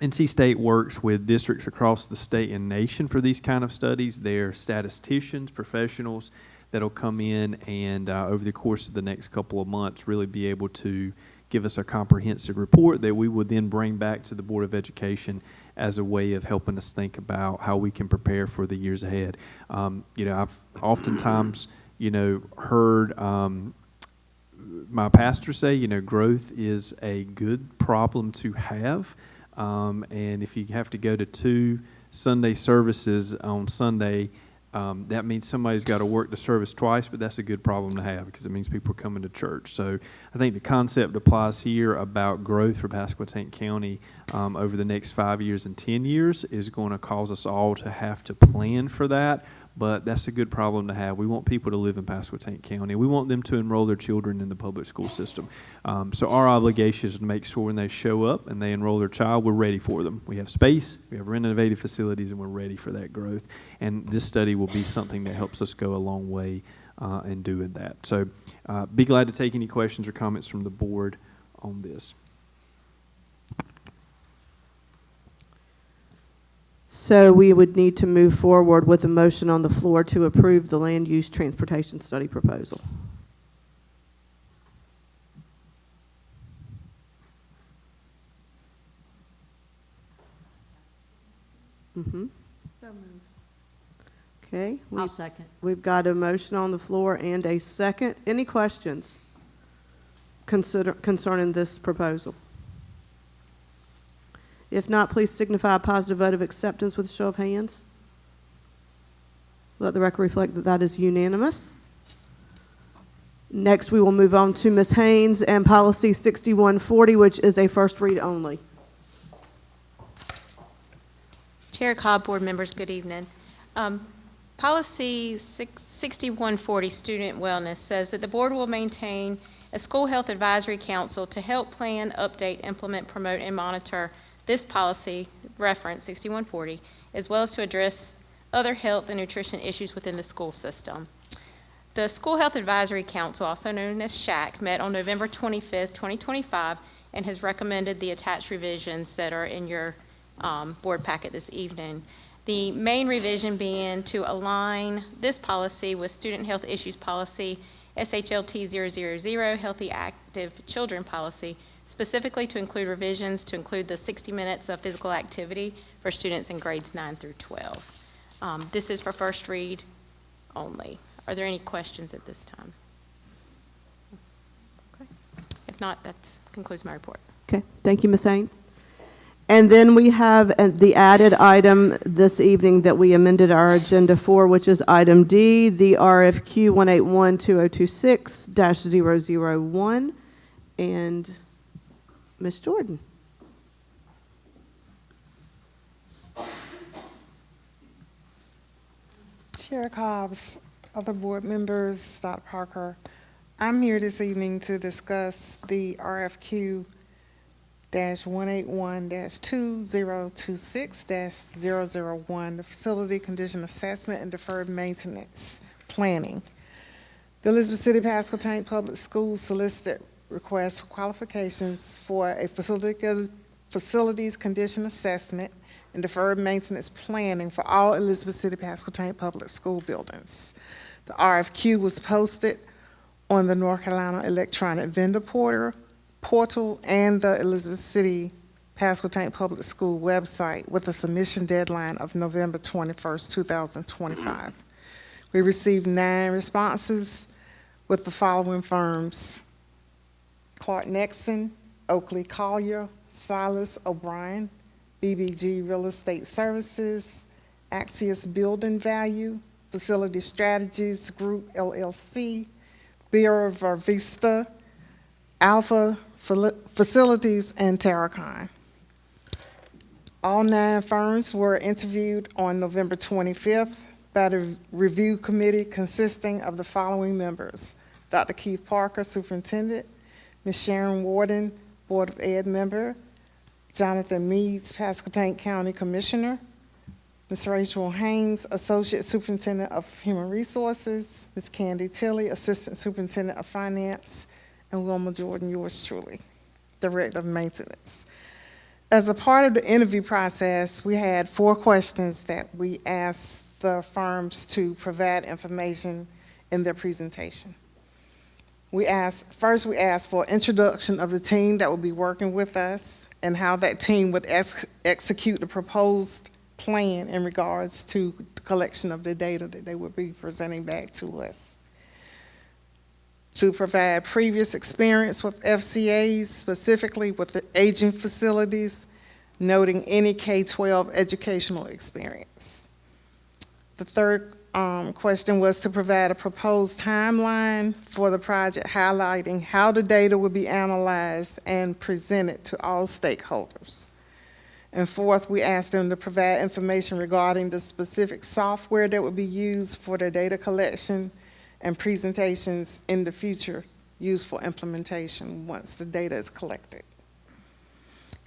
NC State works with districts across the state and nation for these kind of studies. They're statisticians, professionals that'll come in and over the course of the next couple of months really be able to give us a comprehensive report that we would then bring back to the Board of Education as a way of helping us think about how we can prepare for the years ahead. I've oftentimes, heard my pastor say, growth is a good problem to have. And if you have to go to 2 Sunday services on Sunday, that means somebody's got to work the service twice, but that's a good problem to have because it means people are coming to church. So I think the concept applies here about growth for Pasquotank County over the next 5 years and 10 years is going to cause us all to have to plan for that, but that's a good problem to have. We want people to live in Pasquotank County. We want them to enroll their children in the public school system. So our obligation is to make sure when they show up and they enroll their child, we're ready for them. We have space, we have renovated facilities, and we're ready for that growth. And this study will be something that helps us go a long way in doing that. So be glad to take any questions or comments from the board on this. So we would need to move forward with a motion on the floor to approve the land use transportation study proposal. So moved. Okay. I'll second. We've got a motion on the floor and a second. Any questions concerning this proposal? If not, please signify a positive vote of acceptance with a show of hands. Let the record reflect that that is unanimous. Next, we will move on to Ms. Haynes and policy 6140, which is a first read only. Chair Cobb, board members, good evening. Policy 6140, student wellness, says that the board will maintain a school health advisory council to help plan, update, implement, promote, and monitor this policy, reference 6140, as well as to address other health and nutrition issues within the school system. The School Health Advisory Council, also known as SHAC, met on November 25th, 2025, and has recommended the attached revisions that are in your board packet this evening. The main revision being to align this policy with Student Health Issues Policy, SHLT 000, Healthy Active Children Policy, specifically to include revisions to include the 60 minutes of physical activity for students in grades 9 through 12. This is for first read only. Are there any questions at this time? Okay. If not, that concludes my report. Okay, thank you, Ms. Haynes. And then we have the added item this evening that we amended our agenda for, which is item D, the RFQ 181-2026-001. And Ms. Jordan. Chair Cobbs, other board members, Dr. Parker, I'm here this evening to discuss the RFQ 181-2026-001, the Facility Condition Assessment and Deferred Maintenance Planning. The Elizabeth City Pasquotank Public Schools solicited requests for qualifications for a facilities condition assessment and deferred maintenance planning for all Elizabeth City Pasquotank Public School buildings. The RFQ was posted on the North Carolina Electronic Vendor Portal and the Elizabeth City Pasquotank Public School website with a submission deadline of November 21st, 2025. We received 9 responses with the following firms: Clark Nexon, Oakley Collier, Silas O'Brien, BBG Real Estate Services, Axios Building Value, Facility Strategies Group LLC, Bureau Vista, Alpha Facilities, and Terracon. All 9 firms were interviewed on November 25th by the review committee consisting of the following members: Dr. Keith Parker, Superintendent; Ms. Sharon Warden, Board of Ed member; Jonathan Meads, Pasquotank County Commissioner; Ms. Rachel Haynes, Associate Superintendent of Human Resources; Ms. Candy Tilley, Assistant Superintendent of Finance; and Wilma Jordan, yours truly, Director of Maintenance. As a part of the interview process, we had 4 questions that we asked the firms to provide information in their presentation. First, we asked for introduction of the team that will be working with us and how that team would execute the proposed plan in regards to the collection of the data that they would be presenting back to us. To provide previous experience with FCAs, specifically with the aging facilities, noting any K-12 educational experience. The third question was to provide a proposed timeline for the project, highlighting how the data would be analyzed and presented to all stakeholders. And fourth, we asked them to provide information regarding the specific software that would be used for the data collection and presentations in the future, used for implementation once the data is collected.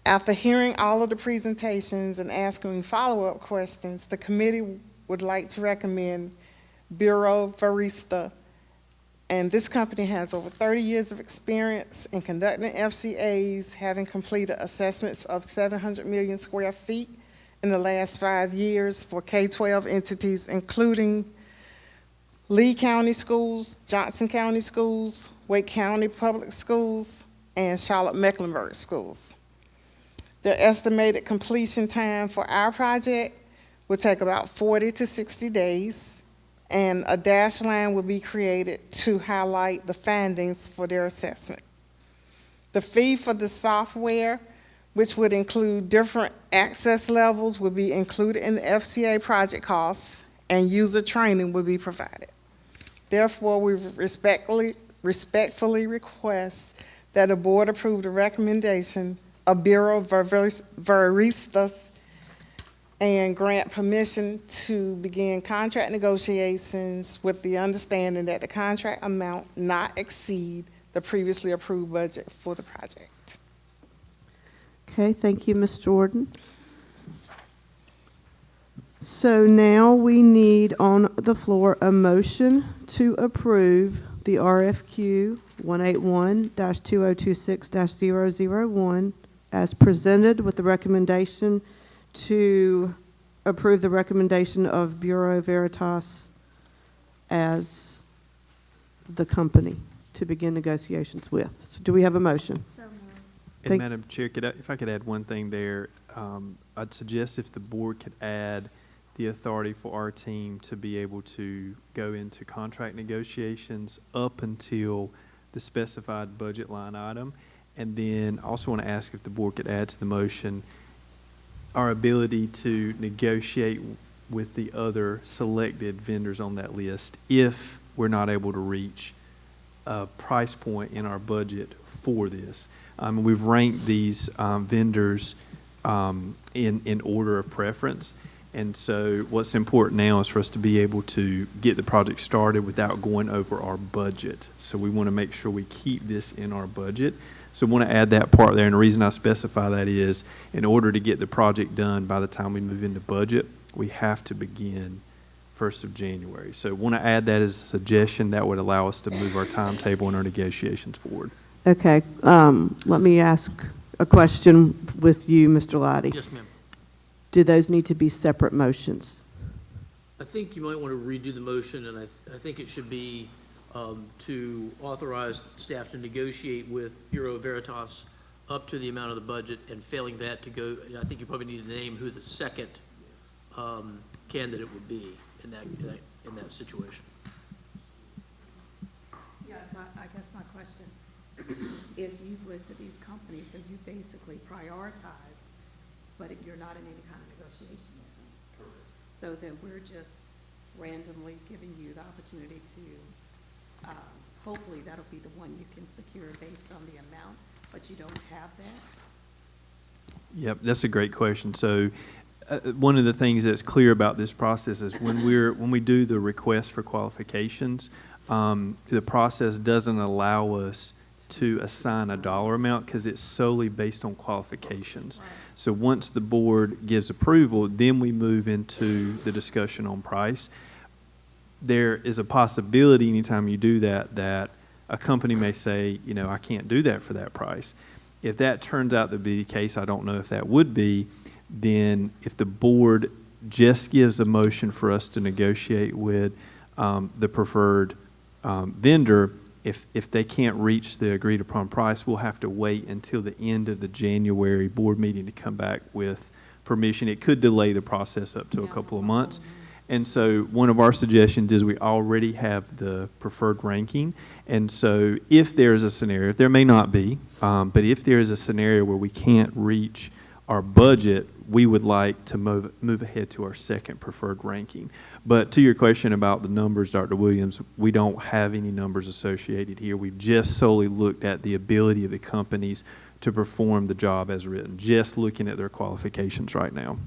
After hearing all of the presentations and asking follow-up questions, the committee would like to recommend Bureau Verista. And this company has over 30 years of experience in conducting FCAs, having completed assessments of 700 million square feet in the last 5 years for K-12 entities, including Lee County Schools, Johnson County Schools, Wake County Public Schools, and Charlotte-Mecklenburg Schools. Their estimated completion time for our project will take about 40 to 60 days, and a dash line will be created to highlight the findings for their assessment. The fee for the software, which would include different access levels, will be included in the FCA project costs, and user training will be provided. Therefore, we respectfully request that the board approve the recommendation of Bureau Veristas and grant permission to begin contract negotiations with the understanding that the contract amount not exceed the previously approved budget for the project. Okay, thank you, Ms. Jordan. So now we need on the floor a motion to approve the RFQ 181-2026-001 as presented, with the recommendation to approve the recommendation of Bureau Veritas as the company to begin negotiations with. So do we have a motion? And Madam Chair, if I could add one thing there, I'd suggest if the board could add the authority for our team to be able to go into contract negotiations up until the specified budget line item. And then also want to ask if the board could add to the motion our ability to negotiate with the other selected vendors on that list if we're not able to reach a price point in our budget for this. We've ranked these vendors in order of preference. And so what's important now is for us to be able to get the project started without going over our budget. So we want to make sure we keep this in our budget. So I want to add that part there. And the reason I specify that is in order to get the project done by the time we move into budget, we have to begin 1st of January. So I want to add that as a suggestion that would allow us to move our timetable and our negotiations forward. Okay, let me ask a question with you, Mr. Lottie. Yes, ma'am. Do those need to be separate motions? I think you might want to redo the motion, and I think it should be to authorize staff to negotiate with Bureau Veritas up to the amount of the budget, and failing that to go, I think you probably need to name who the second candidate would be in that situation. Yes, I guess my question is you've listed these companies, so you basically prioritized, but you're not in any kind of negotiation with them. Correct. So then we're just randomly giving you the opportunity to, hopefully that'll be the one you can secure based on the amount, but you don't have that? Yep, that's a great question. So one of the things that's clear about this process is when we do the request for qualifications, the process doesn't allow us to assign a dollar amount because it's solely based on qualifications. Right. So once the board gives approval, then we move into the discussion on price. There is a possibility anytime you do that a company may say, you know, I can't do that for that price. If that turns out to be the case, I don't know if that would be, then if the board just gives a motion for us to negotiate with the preferred vendor, if they can't reach the agreed upon price, we'll have to wait until the end of the January board meeting to come back with permission. It could delay the process up to a couple of months. And so one of our suggestions is we already have the preferred ranking. And so if there's a scenario, there may not be, but if there is a scenario where we can't reach our budget, we would like to move ahead to our second preferred ranking. But to your question about the numbers, Dr. Williams, we don't have any numbers associated here. We've just solely looked at the ability of the companies to perform the job as written, just looking at their qualifications right now.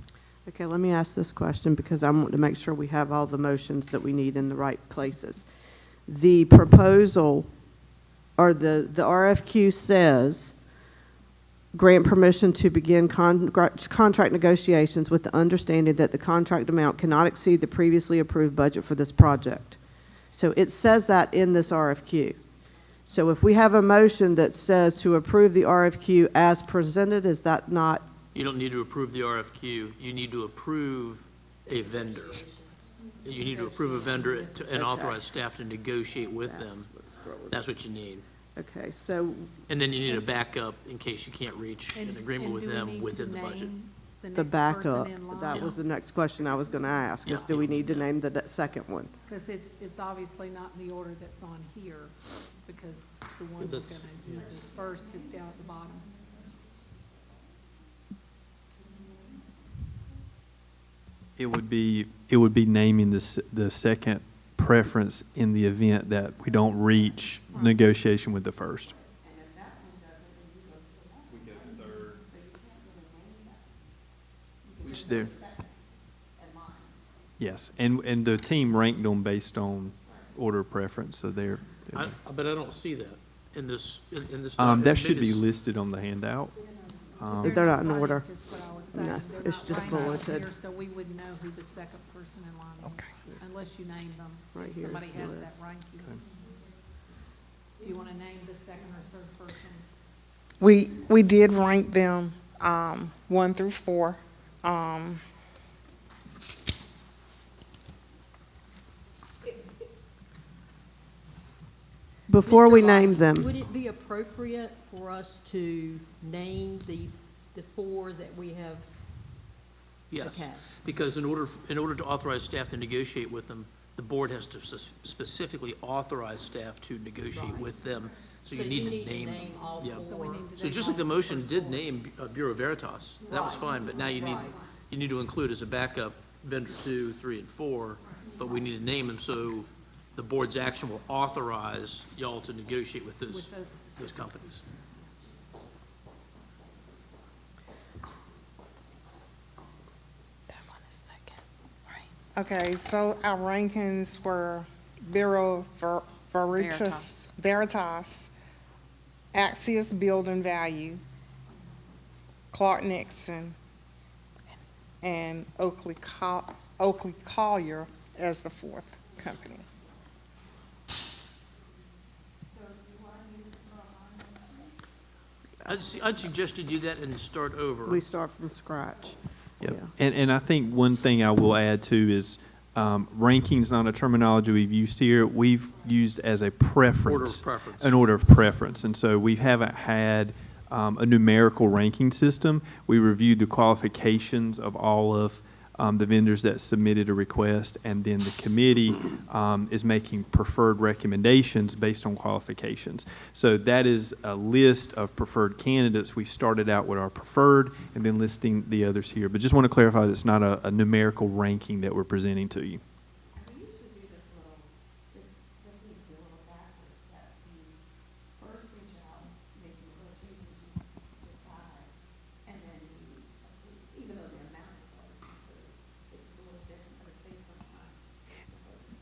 Okay, let me ask this question because I want to make sure we have all the motions that we need in the right places. The proposal or the RFQ says grant permission to begin contract negotiations with the understanding that the contract amount cannot exceed the previously approved budget for this project. So it says that in this RFQ. So if we have a motion that says to approve the RFQ as presented, is that not? You don't need to approve the RFQ. You need to approve a vendor. You need to approve a vendor and authorize staff to negotiate with them. That's what you need. Okay, so. And then you need a backup in case you can't reach an agreement with them within the budget. The backup, that was the next question I was going to ask, is do we need to name the second one? Because it's obviously not in the order that's on here, because the one we're gonna use is first is down at the bottom. It would be naming the second preference in the event that we don't reach negotiation with the first. Which there. Yes, and the team ranked them based on order of preference, so they're. But I don't see that in this That should be listed on the handout. They're not in order. Is what I was saying. No, They're it's not just ranked bulleted. here, so we wouldn't know who the second person in line is, unless you name them. Right If here somebody is the has that list. ranking. Do you want to name the second or third person? We did rank them 1 through 4. Before we Mr. name Locke, them, would it be appropriate for us to name the 4 that we have? Yes, Okay. because in order to authorize staff to negotiate with them, the board has to specifically authorize staff to negotiate with them. So you need to name them. all Yeah. 4. So just like the motion did name Bureau Veritas, that was fine, but now you need to include as a backup vendor 2, 3, and 4, but we need to name them so the board's action will authorize y'all to negotiate with those companies. Okay, so our rankings were Bureau Veritas, Axios Building Value, Clark Nixon, and Oakley Collier as the 4th company. I'd suggest you do that and start over. we start from scratch. Yep. Yeah. And I think one thing I will add too is ranking's not a terminology we've used here. We've used as a preference. Order of preference. An order of preference. And so we haven't had a numerical ranking system. We reviewed the qualifications of all of the vendors that submitted a request, and then the committee is making preferred recommendations based on qualifications. So that is a list of preferred candidates. We started out with our preferred and then listing the others here. But just want to clarify that it's not a numerical ranking that we're presenting to you.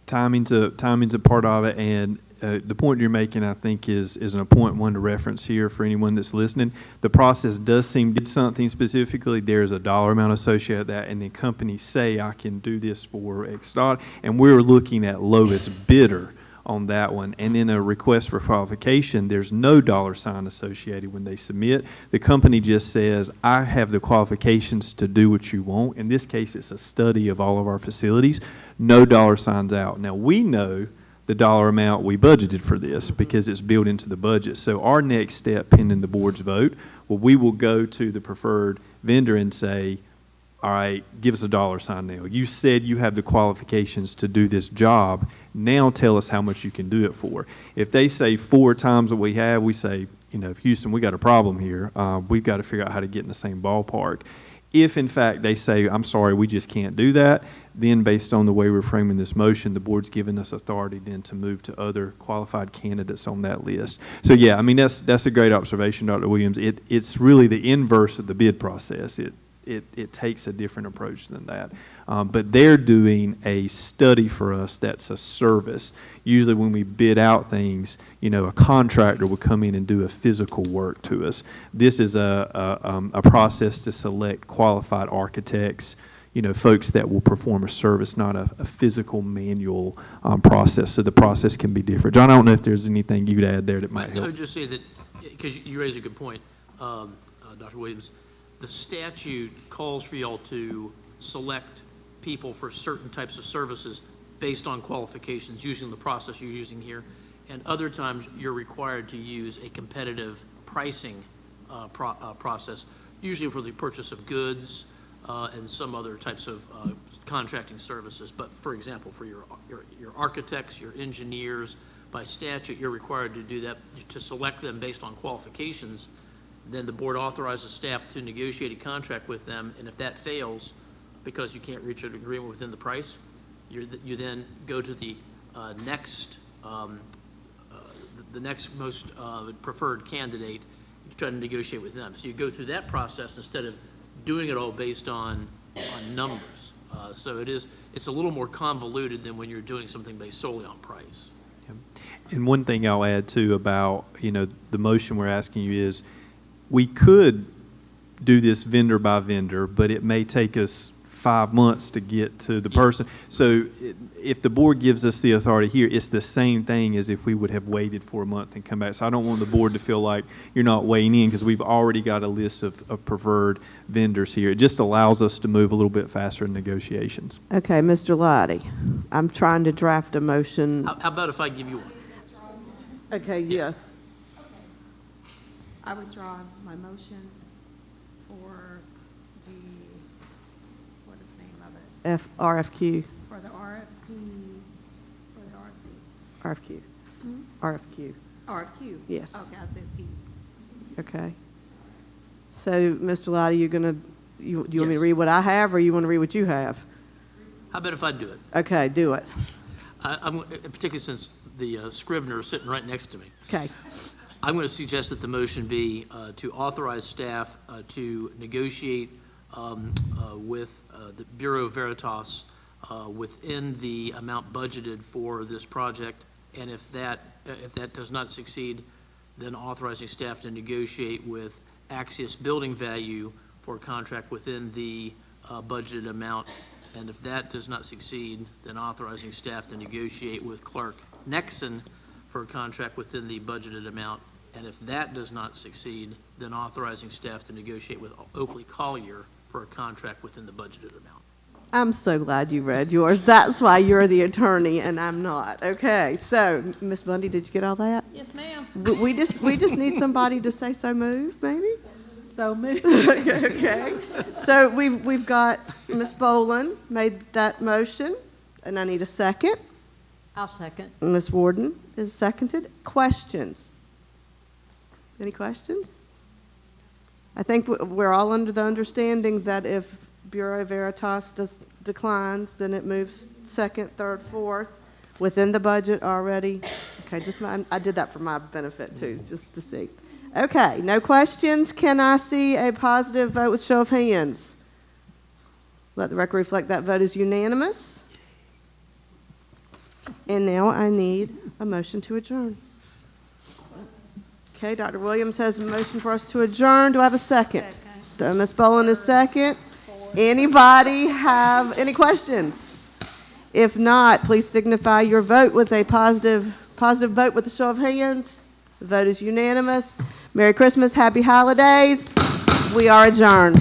Timing's a part of it, and the point you're making, I think, is an important one to reference here for anyone that's listening. The process does seem to do something specifically. There's a dollar amount associated with that, and then companies say, I can do this for X dot, and we're looking at lowest bidder on that one. And then a request for qualification, there's no dollar sign associated when they submit. The company just says, I have the qualifications to do what you want. In this case, it's a study of all of our facilities. No dollar signs out. Now, we know the dollar amount we budgeted for this because it's built into the budget. So our next step, pending the board's vote, well, we will go to the preferred vendor and say, all right, give us a dollar sign now. You said you have the qualifications to do this job. Now tell us how much you can do it for. If they say 4 times what we have, we say, Houston, we got a problem here. We've got to figure out how to get in the same ballpark. If in fact they say, I'm sorry, we just can't do that, then based on the way we're framing this motion, the board's given us authority then to move to other qualified candidates on that list. So yeah, I mean, that's a great observation, Dr. Williams. It's really the inverse of the bid process. It takes a different approach than that. But they're doing a study for us that's a service. Usually when we bid out things, a contractor will come in and do a physical work to us. This is a process to select qualified architects, folks that will perform a service, not a physical manual process. So the process can be different. John, I don't know if there's anything you'd add there that might help. I would just say that, because you raise a good point, Dr. Williams, the statute calls for y'all to select people for certain types of services based on qualifications, using the process you're using here. And other times, you're required to use a competitive pricing process, usually for the purchase of goods and some other types of contracting services. But for example, for your architects, your engineers, by statute, you're required to do that, to select them based on qualifications. Then the board authorizes staff to negotiate a contract with them, and if that fails, because you can't reach an agreement within the price, you then go to the next most preferred candidate to try to negotiate with them. So you go through that process instead of doing it all based on numbers. So it's a little more convoluted than when you're doing something based solely on price. Yep. And one thing I'll add too about the motion we're asking you is, we could do this vendor by vendor, but it may take us 5 months to get to the person. So if the board gives us the authority here, it's the same thing as if we would have waited for a month and come back. So I don't want the board to feel like you're not weighing in, because we've already got a list of preferred vendors here. It just allows us to move a little bit faster in negotiations. Okay, Mr. Lottie, I'm trying to draft a motion. How about if I give you one? Okay, yes. I withdraw my motion for the, what is the name of it? RFQ. For the RFP, RFQ. RFQ. RFQ? Yes. Okay, I said P. Okay. So, Mr. Lottie, you want me to read what I have, or you want to read what you have? How about if I do it? Okay, do it. I'm particularly since the scrivener is sitting right next to me. Okay. I'm going to suggest that the motion be to authorize staff to negotiate with the Bureau Veritas within the amount budgeted for this project, and if that does not succeed, then authorizing staff to negotiate with Axius Building Value for a contract within the budgeted amount, and if that does not succeed, then authorizing staff to negotiate with Clark Nexon for a contract within the budgeted amount. And if that does not succeed, then authorizing staff to negotiate with Oakley Collier for a contract within the budgeted amount. I'm so glad you read yours. That's why you're the attorney and I'm not. Okay, so, Ms. Bundy, did you get all that? Yes, ma'am. We just need somebody to say so moved, maybe? So moved. Okay. So we've got Ms. Boland made that motion, and I need a second. I'll second. Ms. Warden is seconded. Questions? Any questions? I think we're all under the understanding that if Bureau Veritas declines, then it moves second, third, fourth within the budget already. Okay, I did that for my benefit too, just to see. Okay, no questions. Can I see a positive vote with show of hands? Let the record reflect that vote is unanimous. And now I need a motion to adjourn. Okay, Dr. Williams has a motion for us to adjourn. Do I have a second? Ms. Boland is second. Anybody have any questions? If not, please signify your vote with a positive vote with a show of hands. The vote is unanimous. Merry Christmas, Happy Holidays. We are adjourned.